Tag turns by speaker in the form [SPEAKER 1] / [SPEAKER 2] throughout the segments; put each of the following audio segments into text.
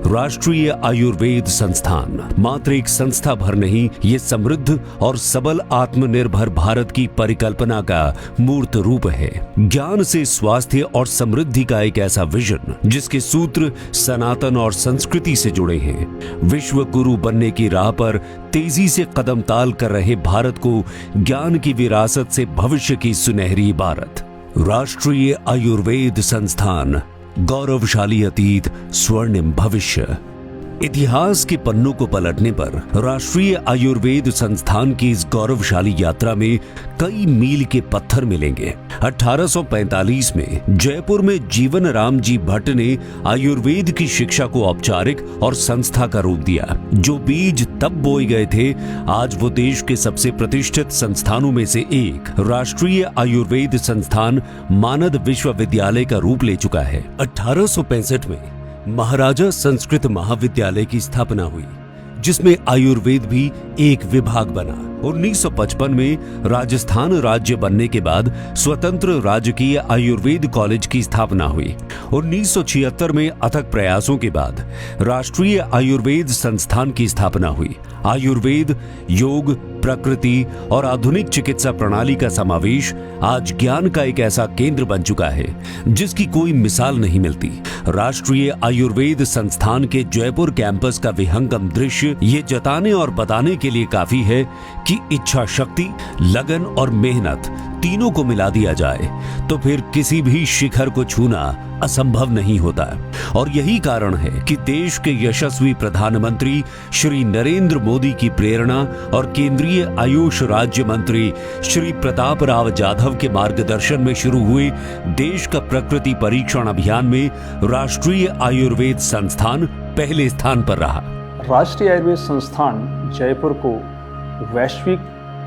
[SPEAKER 1] राष्ट्रीय आयुर्वेद संस्थान मात्र एक संस्था भर नहीं, ये समृद्ध और सबल आत्मनिर्भर भारत की परिकल्पना का मूर्त रूप है। ज्ञान से स्वास्थ्य और समृद्धि का एक ऐसा विजन जिसके सूत्र सनातन और संस्कृति से जुड़े हैं। विश्व गुरु बनने की राह पर तेजी से कदम ताल कर रहे भारत को ज्ञान की विरासत से भविष्य की सुनहरी इबारत। राष्ट्रीय आयुर्वेद संस्थान, गौरवशाली अतीत, स्वर्णिम भविष्य। इतिहास के पन्नों को पलटने पर राष्ट्रीय आयुर्वेद संस्थान की इस गौरवशाली यात्रा में कई मील के पत्थर मिलेंगे। 1845 में जयपुर में जीवन राम जी भट्ट ने आयुर्वेद की शिक्षा को औपचारिक और संस्था का रूप दिया। जो बीज तब बोए गए थे, आज वो देश के सबसे प्रतिष्ठित संस्थानों में से एक राष्ट्रीय आयुर्वेद संस्थान मानद विश्वविद्यालय का रूप ले चुका है। 1865 में महाराजा संस्कृत महाविद्यालय की स्थापना हुई, जिसमें आयुर्वेद भी एक विभाग बना। 1955 में राजस्थान राज्य बनने के बाद स्वतंत्र राजकीय आयुर्वेद कॉलेज की स्थापना हुई। 1976 में अथक प्रयासों के बाद राष्ट्रीय आयुर्वेद संस्थान की स्थापना हुई। आयुर्वेद, योग, प्रकृति और आधुनिक चिकित्सा प्रणाली का समावेश आज ज्ञान का एक ऐसा केंद्र बन चुका है जिसकी कोई मिसाल नहीं मिलती। राष्ट्रीय आयुर्वेद संस्थान के जयपुर कैंपस का विहंगम दृश्य ये जताने और बताने के लिए काफी है कि इच्छा शक्ति, लगन और मेहनत तीनों को मिला दिया जाए तो फिर किसी भी शिखर को छूना असंभव नहीं होता। और यही कारण है कि देश के यशस्वी प्रधानमंत्री श्री नरेंद्र मोदी की प्रेरणा और केंद्रीय आयुष राज्य मंत्री श्री प्रताप राव जाधव के मार्गदर्शन में शुरू हुए देश का प्रकृति परीक्षण अभियान में राष्ट्रीय आयुर्वेद संस्थान पहले स्थान पर रहा।
[SPEAKER 2] राष्ट्रीय आयुर्वेद संस्थान जयपुर को वैश्विक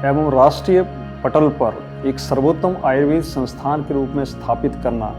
[SPEAKER 2] एवं राष्ट्रीय पटल पर एक सर्वोत्तम आयुर्वेद संस्थान के रूप में स्थापित करना,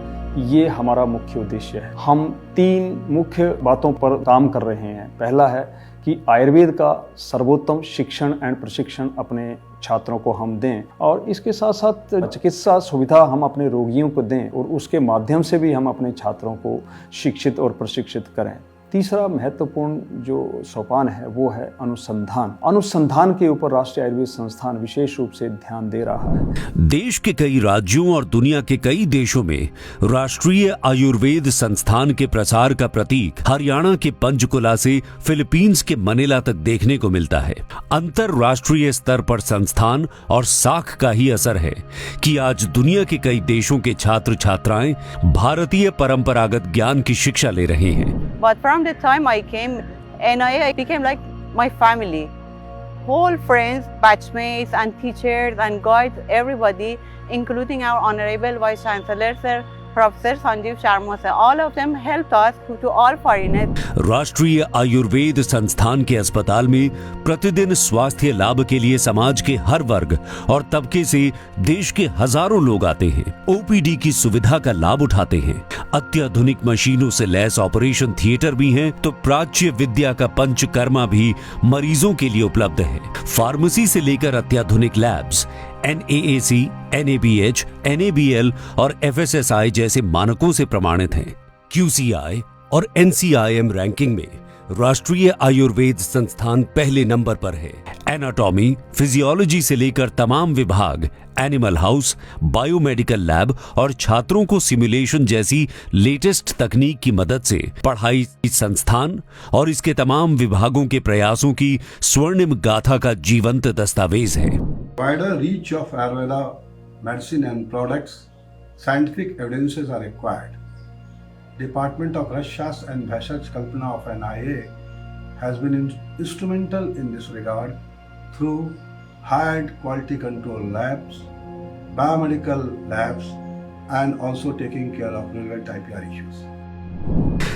[SPEAKER 2] ये हमारा मुख्य उद्देश्य है। हम 3 मुख्य बातों पर काम कर रहे हैं। पहला है कि आयुर्वेद का सर्वोत्तम शिक्षण एंड प्रशिक्षण अपने छात्रों को हम दें, और इसके साथ साथ चिकित्सा सुविधा हम अपने रोगियों को दें, और उसके माध्यम से भी हम अपने छात्रों को शिक्षित और प्रशिक्षित करें। तीसरा महत्वपूर्ण जो सोपान है वो है अनुसंधान। अनुसंधान के ऊपर राष्ट्रीय आयुर्वेद संस्थान विशेष रूप से ध्यान दे रहा है।
[SPEAKER 1] देश के कई राज्यों और दुनिया के कई देशों में राष्ट्रीय आयुर्वेद संस्थान के प्रसार का प्रतीक हरियाणा के पंचकुला से फिलीपींस के मनीला तक देखने को मिलता है। अंतरराष्ट्रीय स्तर पर संस्थान और साख का ही असर है कि आज दुनिया के कई देशों के छात्र छात्राएं भारतीय परंपरागत ज्ञान की शिक्षा ले रहे हैं।
[SPEAKER 3] But from the time I came, NIA became like my family. Whole friends, batchmates and teachers and guides, everybody, including our Honorable Vice Chancellor, Sir, Professor Sanjeev Sharma sir, all of them helped us to all foreigners.
[SPEAKER 1] राष्ट्रीय आयुर्वेद संस्थान के अस्पताल में प्रतिदिन स्वास्थ्य लाभ के लिए समाज के हर वर्ग और तबके से देश के हजारों लोग आते हैं, ओपीडी की सुविधा का लाभ उठाते हैं। अत्याधुनिक मशीनों से लैस ऑपरेशन थिएटर भी हैं, तो प्राच्य विद्या का पंचकर्मा भी मरीजों के लिए उपलब्ध है। फार्मेसी से लेकर अत्याधुनिक लैब्स NAAC, NABH, NABL और FSSI जैसे मानकों से प्रमाणित हैं। QCI और NCIM रैंकिंग में राष्ट्रीय आयुर्वेद संस्थान पहले नंबर पर है। एनाटॉमी, फिजियोलॉजी से लेकर तमाम विभाग, एनिमल हाउस, बायोमेडिकल लैब और छात्रों को सिमुलेशन जैसी लेटेस्ट तकनीक की मदद से पढ़ाई संस्थान और इसके तमाम विभागों के प्रयासों की स्वर्णिम गाथा का जीवंत दस्तावेज है।
[SPEAKER 4] Wider reach of Ayurveda medicine and products, scientific evidences are required. Department of Rashas and Bheshaj Kalpana of NIA has been instrumental in this regard through hired quality control labs, biomedical labs, and also taking care of relevant IPR issues.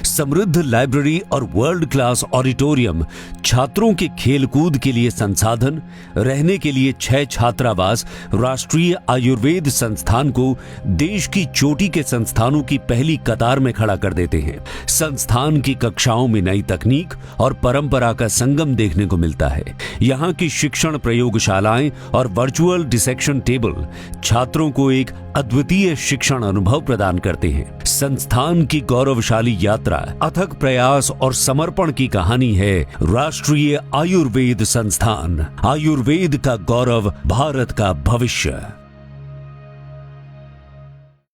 [SPEAKER 1] समृद्ध library और world class auditorium, छात्रों के खेलकूद के लिए संसाधन, रहने के लिए 6 छात्रावास राष्ट्रीय आयुर्वेद संस्थान को देश की चोटी के संस्थानों की पहली कतार में खड़ा कर देते हैं। संस्थान की कक्षाओं में नई तकनीक और परंपरा का संगम देखने को मिलता है। यहाँ की शिक्षण प्रयोगशालाएं और वर्चुअल डिसेक्शन टेबल छात्रों को एक अद्वितीय शिक्षण अनुभव प्रदान करते हैं। संस्थान की गौरवशाली यात्रा, अथक प्रयास और समर्पण की कहानी है राष्ट्रीय आयुर्वेद संस्थान। आयुर्वेद का गौरव, भारत का भविष्य।